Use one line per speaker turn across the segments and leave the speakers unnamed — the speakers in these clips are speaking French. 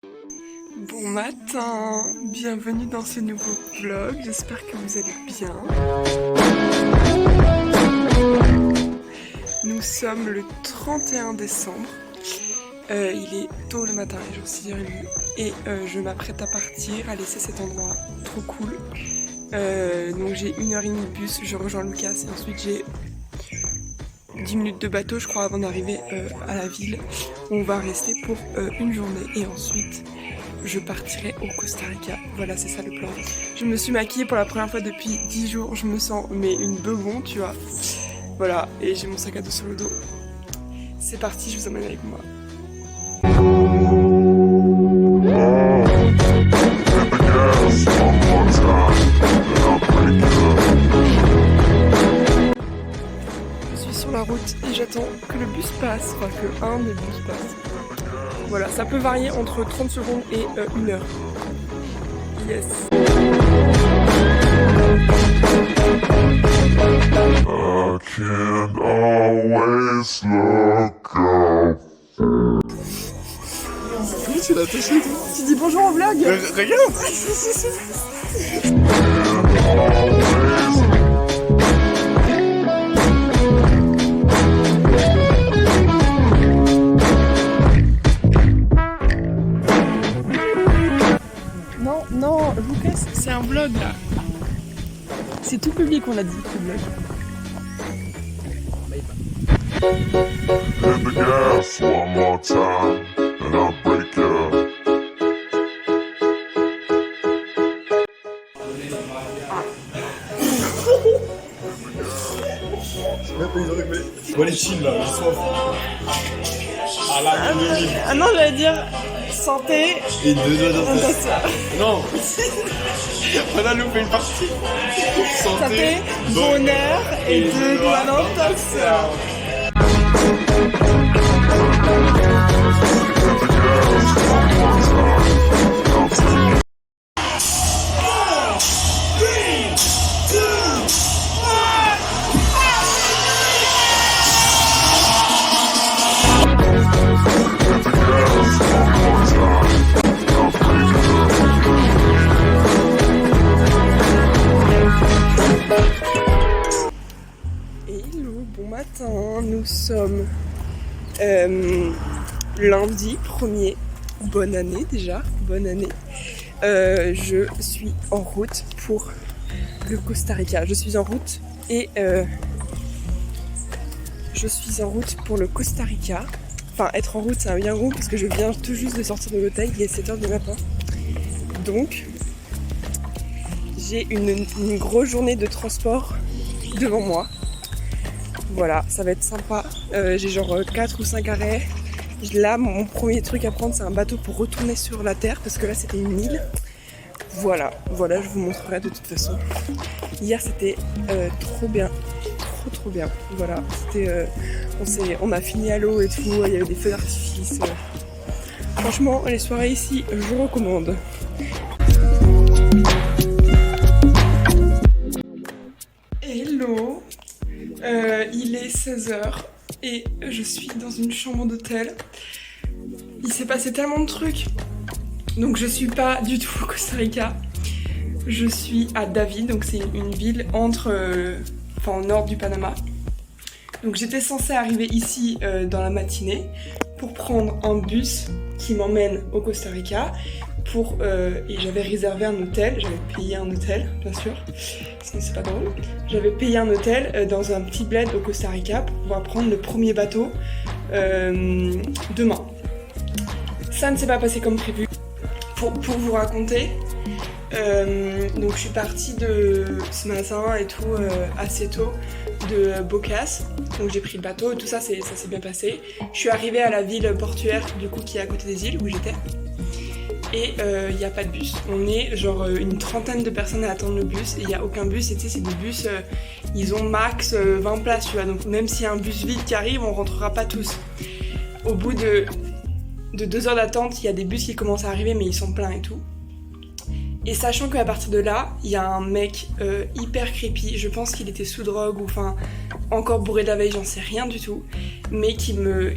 Bon matin, bienvenue dans ce nouveau vlog, j'espère que vous allez bien. Nous sommes le 31 décembre, il est tôt le matin, il est genre 6h30 et je m'apprête à partir, à laisser cet endroit trop cool. Donc j'ai 1h30 de bus, je rejoins Lucas et ensuite j'ai 10 minutes de bateau je crois avant d'arriver à la ville où on va rester pour une journée et ensuite je partirai au Costa Rica. Voilà, c'est ça le plan. Je me suis maquillée pour la première fois depuis 10 jours, je me sens mais une bebon, tu vois. Voilà, et j'ai mon sac à dos sur le dos. C'est parti, je vous emmène avec moi. Je suis sur la route et j'attends que le bus passe, enfin que un des bus passe. Voilà, ça peut varier entre 30 secondes et 1 heure. Yes. I can't always look out.
Comment tu l'as attaché toi?
Tu dis bonjour au vlog.
Regarde.
Non, Lucas, c'est un vlog là. C'est tout public, on a dit, ce vlog.
Hit the gas one more time, and I'll break you.
Bon, allez, chill là, j'ai soif. Ah là, une
Ah non, j'allais dire santé.
et deux doigts d'entrée.
Attention.
Non. On a loupé une partie.
Santé, bonheur et deux doigts dans ta sœur. Hello, bon matin, nous sommes lundi 1er, bonne année déjà, bonne année. Je suis en route pour le Costa Rica, je suis en route et je suis en route pour le Costa Rica. Enfin, être en route, c'est un bien gros parce que je viens tout juste de sortir de l'hôtel, il est 7h du matin. Donc, j'ai une grosse journée de transport devant moi. Voilà, ça va être sympa. J'ai genre 4 ou 5 arrêts. Là, mon premier truc à prendre, c'est un bateau pour retourner sur la terre parce que là, c'était une île. Voilà, je vous montrerai de toute façon. Hier, c'était trop bien. Trop bien. Voilà, c'était, on a fini à l'eau et tout. Il y avait des feux d'artifice. Franchement, les soirées ici, je recommande. Hello, il est 16h et je suis dans une chambre d'hôtel. Il s'est passé tellement de trucs. Donc je suis pas du tout au Costa Rica. Je suis à David, donc c'est une ville au nord du Panama. Donc j'étais censée arriver ici dans la matinée pour prendre un bus qui m'emmène au Costa Rica. Et j'avais réservé un hôtel, j'avais payé un hôtel bien sûr, sinon c'est pas drôle. J'avais payé un hôtel dans un petit bled au Costa Rica pour pouvoir prendre le premier bateau demain. Ça ne s'est pas passé comme prévu. Pour vous raconter, donc je suis partie de ce matin et tout assez tôt de Bocas, donc j'ai pris le bateau et tout ça, ça s'est bien passé. Je suis arrivée à la ville portuaire du coup qui est à côté des îles où j'étais. Et il n'y a pas de bus. On est genre une trentaine de personnes à attendre le bus et il n'y a aucun bus. Et tu sais, c'est des bus, ils ont max 20 places, tu vois. Donc même s'il y a un bus vide qui arrive, on rentrera pas tous. Au bout de 2 heures d'attente, il y a des bus qui commencent à arriver mais ils sont pleins et tout. Et sachant qu'à partir de là, il y a un mec hyper creepy, je pense qu'il était sous drogue ou enfin encore bourré de la veille, j'en sais rien du tout, mais qui me,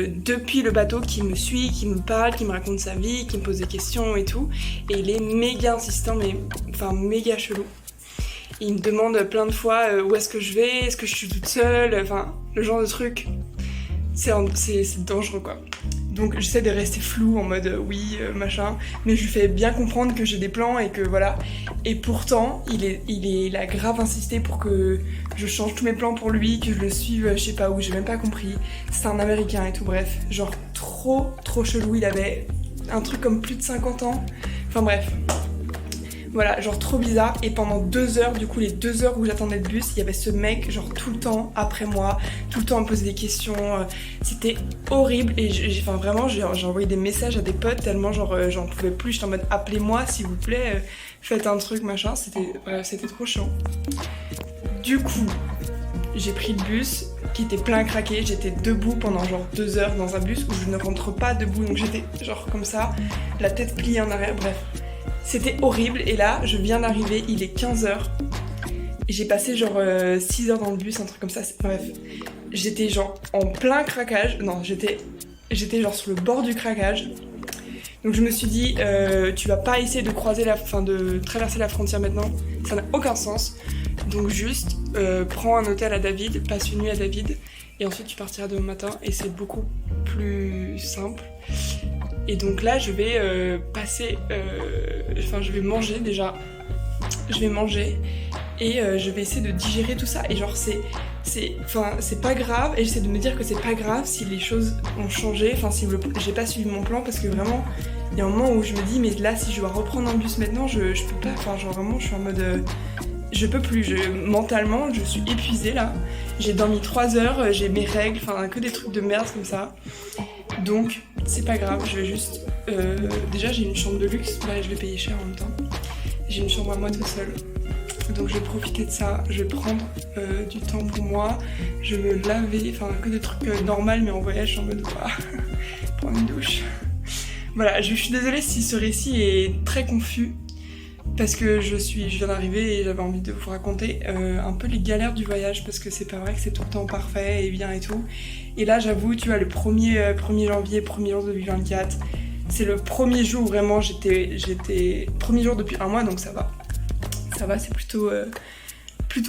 depuis le bateau, qui me suit, qui me parle, qui me raconte sa vie, qui me pose des questions et tout, et il est méga insistant, mais enfin méga chelou. Il me demande plein de fois où est-ce que je vais, est-ce que je suis toute seule, enfin le genre de truc, c'est dangereux quoi. Donc j'essaie de rester floue en mode oui, machin, mais je lui fais bien comprendre que j'ai des plans et que voilà. Et pourtant, il a grave insisté pour que je change tous mes plans pour lui, que je le suive, je sais pas où, j'ai même pas compris. C'est un Américain et tout, bref. Genre trop chelou, il avait un truc comme plus de 50 ans. Enfin bref. Voilà, genre trop bizarre. Et pendant 2 heures, du coup les 2 heures où j'attendais le bus, il y avait ce mec genre tout le temps après moi, tout le temps à me poser des questions. C'était horrible et enfin vraiment j'ai envoyé des messages à des potes tellement genre j'en pouvais plus. J'étais en mode appelez-moi s'il vous plaît, faites un truc machin. C'était trop chiant. Du coup, j'ai pris le bus qui était plein craqué. J'étais debout pendant genre 2 heures dans un bus où je ne rentre pas debout, donc j'étais genre comme ça, la tête pliée en arrière, bref. C'était horrible et là, je viens d'arriver, il est 15h. J'ai passé genre 6 heures dans le bus, un truc comme ça, bref. J'étais genre en plein craquage, non, j'étais genre sur le bord du craquage. Donc je me suis dit, tu vas pas essayer de de traverser la frontière maintenant, ça n'a aucun sens. Donc juste, prends un hôtel à David, passe une nuit à David, et ensuite tu partiras demain matin, et c'est beaucoup plus simple. Et donc là, je vais je vais manger déjà. Je vais manger et je vais essayer de digérer tout ça. Et genre, c'est pas grave. Et j'essaie de me dire que c'est pas grave si les choses ont changé. Enfin, si j'ai pas suivi mon plan parce que vraiment, il y a un moment où je me dis, mais là, si je dois reprendre un bus maintenant, je peux pas. Enfin, genre vraiment, je suis en mode. Je peux plus. Mentalement, je suis épuisée là. J'ai dormi 3 heures, j'ai mes règles, enfin, que des trucs de merde comme ça. Donc, c'est pas grave, je vais juste... déjà, j'ai une chambre de luxe, là, je vais payer cher en même temps. J'ai une chambre à moi toute seule. Donc, je vais profiter de ça, je vais prendre du temps pour moi, je vais me laver, enfin, que des trucs normaux, mais en voyage, en mode, prendre une douche. Voilà, je suis désolée si ce récit est très confus, parce que je viens d'arriver et j'avais envie de vous raconter un peu les galères du voyage, parce que c'est pas vrai que c'est tout le temps parfait et bien et tout. Et là, j'avoue, tu vois, le 1er janvier, 1er jour 2024, c'est le premier jour où vraiment j'étais... Premier jour depuis 1 mois, donc ça va. Ça va, c'est plutôt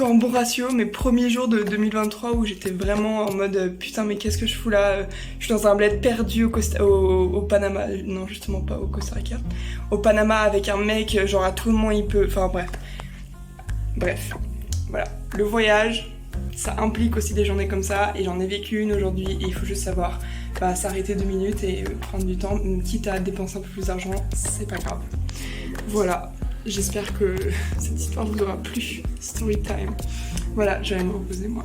un bon ratio, mais premier jour de 2023 où j'étais vraiment en mode putain, mais qu'est-ce que je fous là? Je suis dans un bled perdu au Panama, non, justement pas au Costa Rica, au Panama avec un mec, genre à tout moment il peut, enfin bref, voilà, le voyage, ça implique aussi des journées comme ça, et j'en ai vécu une aujourd'hui, et il faut juste savoir s'arrêter 2 minutes et prendre du temps, quitte à dépenser un peu plus d'argent, c'est pas grave. Voilà, j'espère que cette histoire vous aura plu, story time. Voilà, je vais me reposer moi.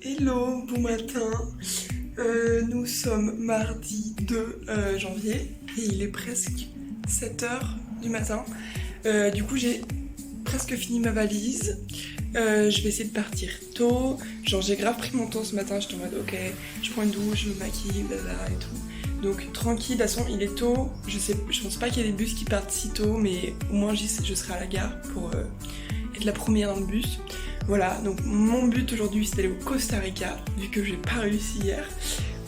Hello, bon matin. Nous sommes mardi 2 janvier et il est presque 7h du matin. Du coup, j'ai presque fini ma valise. Je vais essayer de partir tôt. Genre, j'ai grave pris mon temps ce matin. J'étais en mode, ok, je prends une douche, je me maquille, blablabla et tout. Donc, tranquille. De toute façon, il est tôt. Je pense pas qu'il y ait des bus qui partent si tôt, mais au moins, je serai à la gare pour être la première dans le bus. Voilà, donc mon but aujourd'hui c'est d'aller au Costa Rica, vu que j'ai pas réussi hier.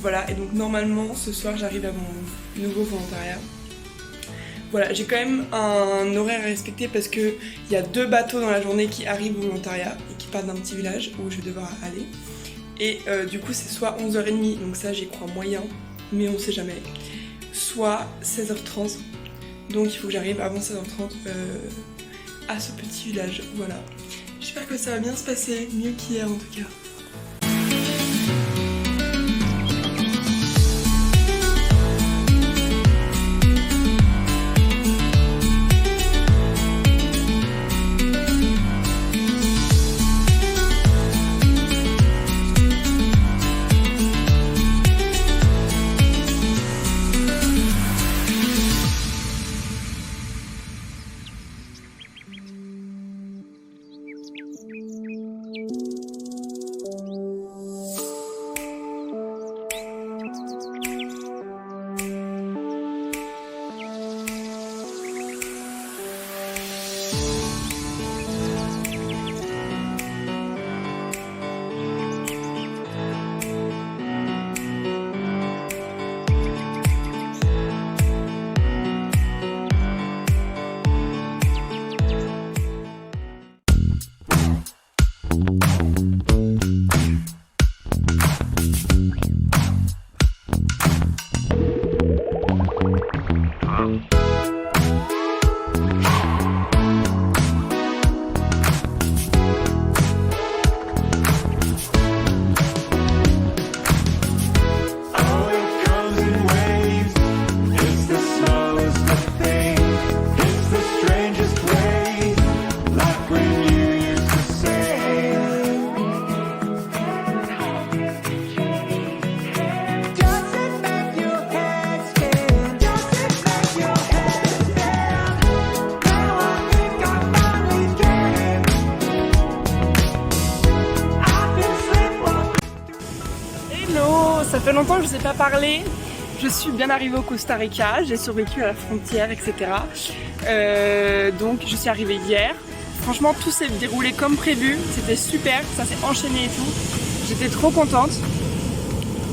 Voilà, et donc normalement ce soir j'arrive à mon nouveau volontariat. Voilà, j'ai quand même un horaire à respecter parce qu'il y a 2 bateaux dans la journée qui arrivent au volontariat et qui partent d'un petit village où je vais devoir aller. Et du coup c'est soit 11h30, donc ça j'y crois moyen, mais on sait jamais. Soit 16h30, donc il faut que j'arrive avant 16h30 à ce petit village. Voilà. J'espère que ça va bien se passer, mieux qu'hier en tout cas. Ça fait longtemps que je ne vous ai pas parlé. Je suis bien arrivée au Costa Rica, j'ai survécu à la frontière, etc. Donc je suis arrivée hier. Franchement, tout s'est déroulé comme prévu. C'était super, ça s'est enchaîné et tout. J'étais trop contente.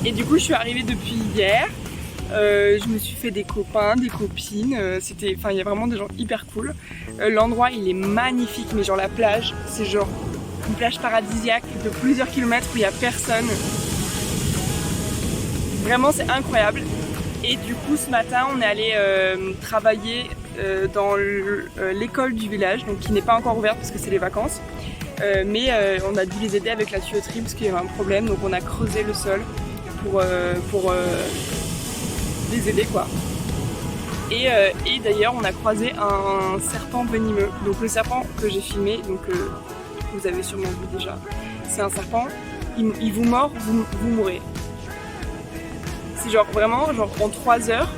Et du coup, je suis arrivée depuis hier. Je me suis fait des copains, des copines. Il y a vraiment des gens hyper cool. L'endroit, il est magnifique, mais genre la plage, c'est genre une plage paradisiaque de plusieurs kilomètres où il n'y a personne. Vraiment c'est incroyable. Et du coup ce matin on est allé travailler dans l'école du village, donc qui n'est pas encore ouverte parce que c'est les vacances. Mais on a dû les aider avec la tuyauterie parce qu'il y avait un problème, donc on a creusé le sol pour les aider quoi. Et d'ailleurs on a croisé un serpent venimeux. Donc le serpent que j'ai filmé, donc vous avez sûrement vu déjà, c'est un serpent, il vous mord, vous mourrez. C'est genre vraiment, genre en 3 heures,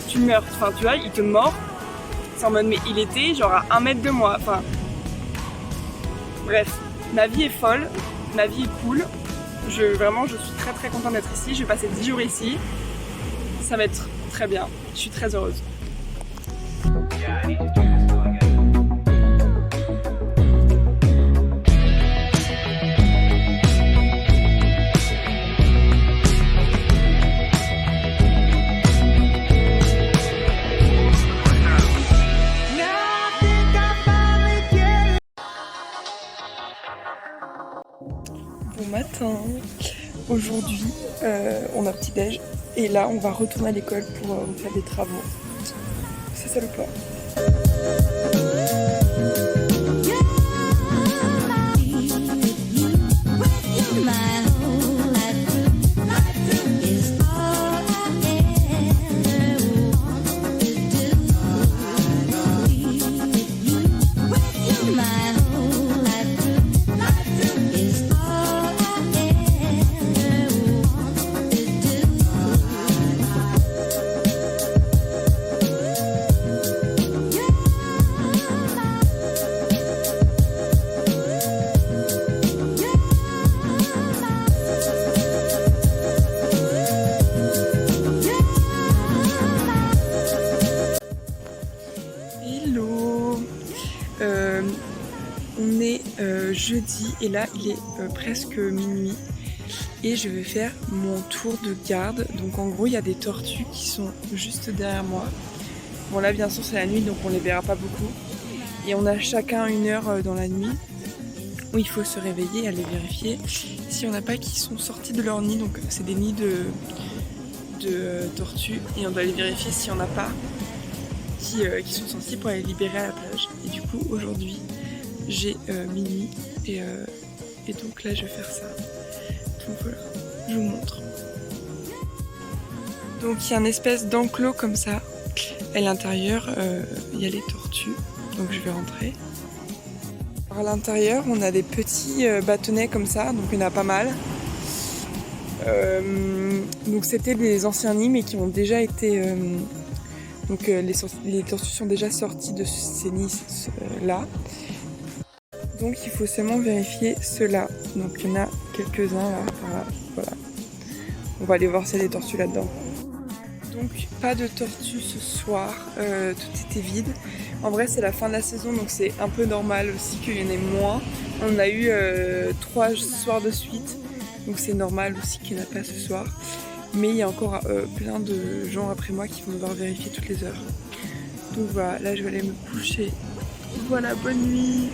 tu meurs. Enfin tu vois, il te mord. C'est en mode, mais il était genre à 1 mètre de moi. Enfin, bref, ma vie est folle, ma vie est cool. Vraiment, je suis très très contente d'être ici. Je vais passer 10 jours ici. Ça va être très bien. Je suis très heureuse. Bon matin, aujourd'hui on a petit déj et là on va retourner à l'école pour faire des travaux. C'est ça le plan. On est jeudi et là il est presque minuit et je vais faire mon tour de garde. Donc en gros il y a des tortues qui sont juste derrière moi. Bon là bien sûr c'est la nuit donc on les verra pas beaucoup. Et on a chacun 1 heure dans la nuit où il faut se réveiller et aller vérifier s'il n'y en a pas qui sont sortis de leur nid. Donc c'est des nids de tortues et on doit aller vérifier s'il n'y en a pas. qui sont sortis pour aller libérer à la plage. Et du coup aujourd'hui j'ai minuit et donc là je vais faire ça. Donc voilà, je vous montre. Donc il y a une espèce d'enclos comme ça. À l'intérieur il y a les tortues. Donc je vais rentrer. Alors, à l'intérieur on a des petits bâtonnets comme ça, donc il y en a pas mal. Donc c'était des anciens nids mais qui ont déjà été... donc les tortues sont déjà sorties de ces nids là. Donc il faut seulement vérifier ceux-là. Donc il y en a quelques-uns là. Voilà. On va aller voir s'il y a des tortues là-dedans. Donc pas de tortues ce soir, tout était vide. En vrai c'est la fin de la saison donc c'est un peu normal aussi qu'il y en ait moins. On a eu 3 soirs de suite. Donc c'est normal aussi qu'il n'y en a pas ce soir. Mais il y a encore plein de gens après moi qui vont devoir vérifier toutes les heures. Donc voilà, là je vais aller me coucher. Voilà, bonne nuit.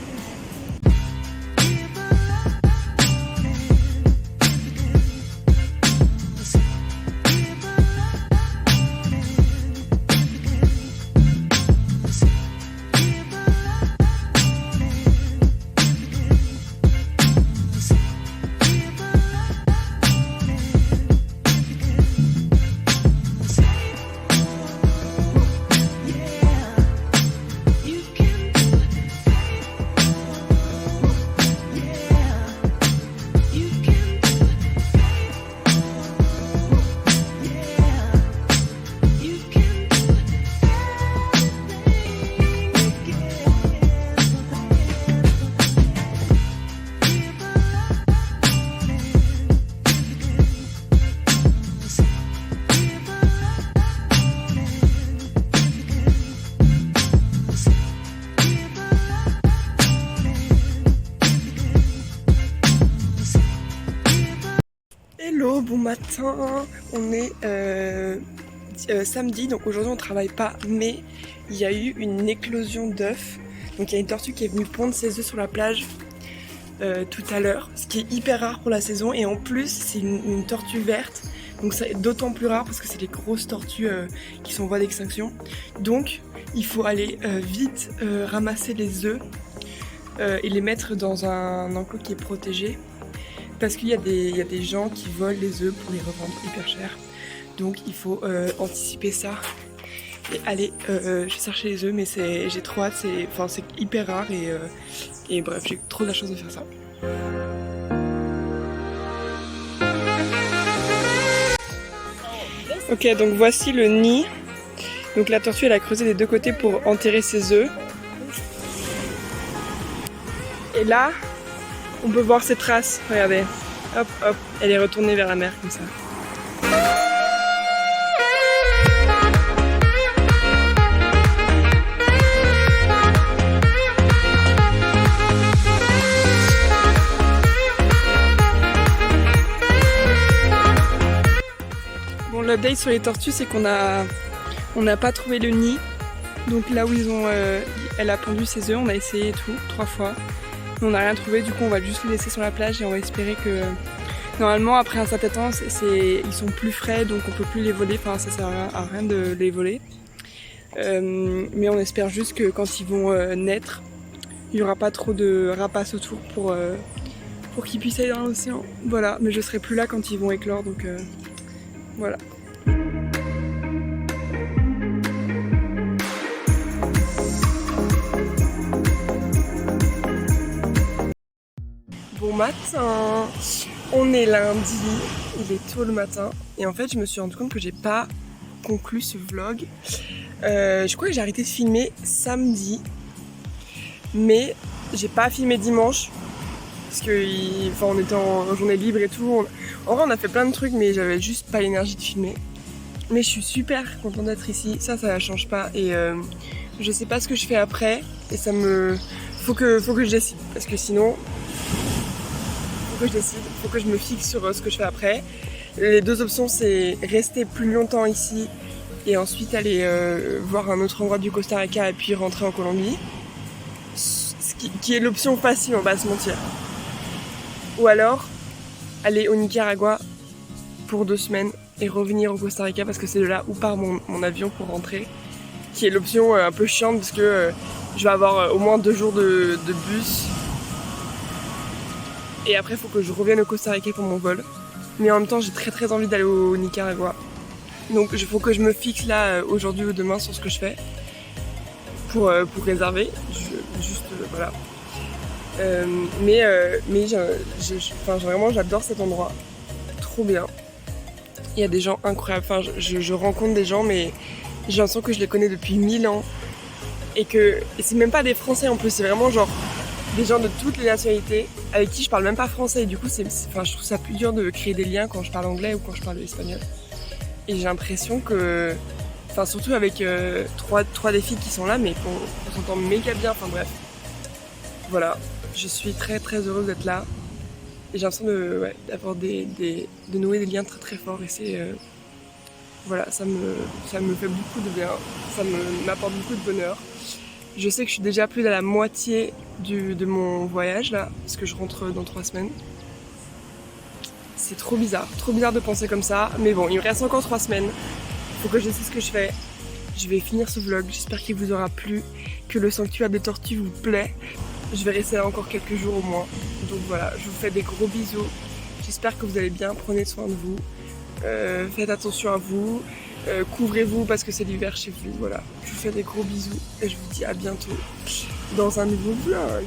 Hello, bon matin, on est samedi, donc aujourd'hui on travaille pas, mais il y a eu une éclosion d'œufs. Donc il y a une tortue qui est venue pondre ses œufs sur la plage tout à l'heure, ce qui est hyper rare pour la saison, et en plus c'est une tortue verte, donc c'est d'autant plus rare parce que c'est les grosses tortues qui sont en voie d'extinction. Donc il faut aller vite ramasser les œufs et les mettre dans un enclos qui est protégé. Parce qu'il y a des gens qui volent les œufs pour les revendre hyper cher. Donc il faut anticiper ça et aller chercher les œufs. Mais j'ai trop hâte, c'est hyper rare et bref, j'ai trop de la chance de faire ça. Ok, donc voici le nid. Donc la tortue elle a creusé des deux côtés pour enterrer ses œufs. Et là, on peut voir ses traces, regardez. Hop, hop, elle est retournée vers la mer comme ça. Bon, l'update sur les tortues, c'est qu'on n'a pas trouvé le nid. Donc là où elle a pondu ses œufs, on a essayé tout, 3 fois. On n'a rien trouvé, du coup on va juste les laisser sur la plage et on va espérer que normalement après un certain temps ils sont plus frais donc on peut plus les voler, enfin ça sert à rien de les voler. Mais on espère juste que quand ils vont naître, il n'y aura pas trop de rapaces autour pour qu'ils puissent aller dans l'océan. Voilà, mais je serai plus là quand ils vont éclore donc voilà. Bon matin, on est lundi, il est tôt le matin et en fait je me suis rendu compte que j'ai pas conclu ce vlog. Je crois que j'ai arrêté de filmer samedi, mais j'ai pas filmé dimanche parce que on était en journée libre et tout. En vrai on a fait plein de trucs mais j'avais juste pas l'énergie de filmer. Mais je suis super contente d'être ici, ça change pas et je sais pas ce que je fais après et faut que je décide parce que sinon faut que je me fixe sur ce que je fais après. Les deux options c'est rester plus longtemps ici et ensuite aller voir un autre endroit du Costa Rica et puis rentrer en Colombie. Ce qui est l'option facile, on va se mentir. Ou alors aller au Nicaragua pour 2 semaines et revenir au Costa Rica parce que c'est de là où part mon avion pour rentrer. qui est l'option un peu chiante parce que je vais avoir au moins 2 jours de bus. Et après, il faut que je revienne au Costa Rica pour mon vol. Mais en même temps, j'ai très envie d'aller au Nicaragua. Donc il faut que je me fixe là aujourd'hui ou demain sur ce que je fais pour réserver. Voilà. Vraiment j'adore cet endroit. Trop bien. Il y a des gens incroyables. Enfin, je rencontre des gens, mais j'ai l'impression que je les connais depuis 1000 ans. Et c'est même pas des Français en plus, c'est vraiment genre des gens de toutes les nationalités avec qui je parle même pas français. Et du coup, je trouve ça plus dur de créer des liens quand je parle anglais ou quand je parle espagnol. Et j'ai l'impression que, enfin surtout avec trois des filles qui sont là, mais qu'on s'entend méga bien. Enfin bref, voilà, je suis très heureuse d'être là. Et j'ai l'impression d'avoir de nouer des liens très forts. Et c'est voilà, ça me fait beaucoup de bien. Ça m'apporte beaucoup de bonheur. Je sais que je suis déjà plus à la moitié de mon voyage là, parce que je rentre dans 3 semaines. C'est trop bizarre de penser comme ça. Mais bon, il me reste encore 3 semaines. Faut que je sais ce que je fais. Je vais finir ce vlog. J'espère qu'il vous aura plu, que le sanctuaire des tortues vous plaît. Je vais rester là encore quelques jours au moins. Donc voilà, je vous fais des gros bisous. J'espère que vous allez bien. Prenez soin de vous. Faites attention à vous. Couvrez-vous parce que c'est l'hiver chez vous. Voilà, je vous fais des gros bisous et je vous dis à bientôt dans un nouveau vlog.